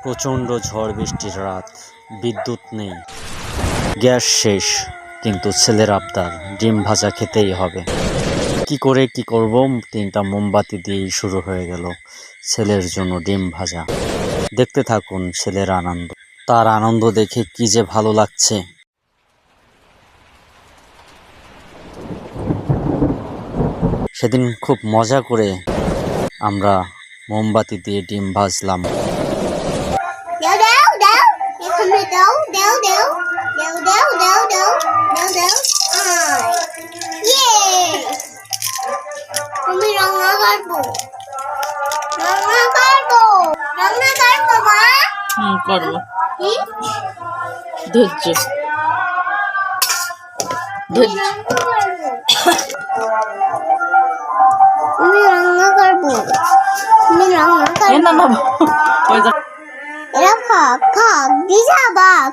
প্রচণ্ড ঝড় বৃষ্টির রাত, বিদ্যুৎ নেই, গ্যাস শেষ, কিন্তু ছেলের আবদার ডিম ভাজা খেতেই হবে। কি করে কি করব, 3টা মোমবাতি দিয়েই শুরু হয়ে গেল ছেলের জন্য ডিম ভাজা। দেখতে থাকুন ছেলের আনন্দ, তার আনন্দ দেখে কি যে ভালো লাগছে। সেদিন খুব মজা করে আমরা মোমবাতি দিয়ে ডিম ভাজলাম। করবো ধৈর্য ধৈর্য আমি রান্না করবো। আমি রান্না করবো। না না ওই যে এরা খাক খাক দিশা বাক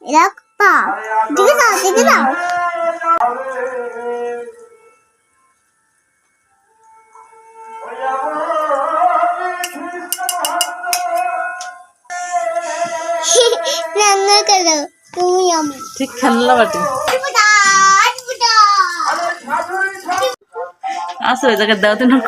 এরা খাক দিকে দাও দিকে দাও। রান্না করো তুমি আমি ঠিক খেলনা বাটি আছে ওই জায়গায় দাও তো না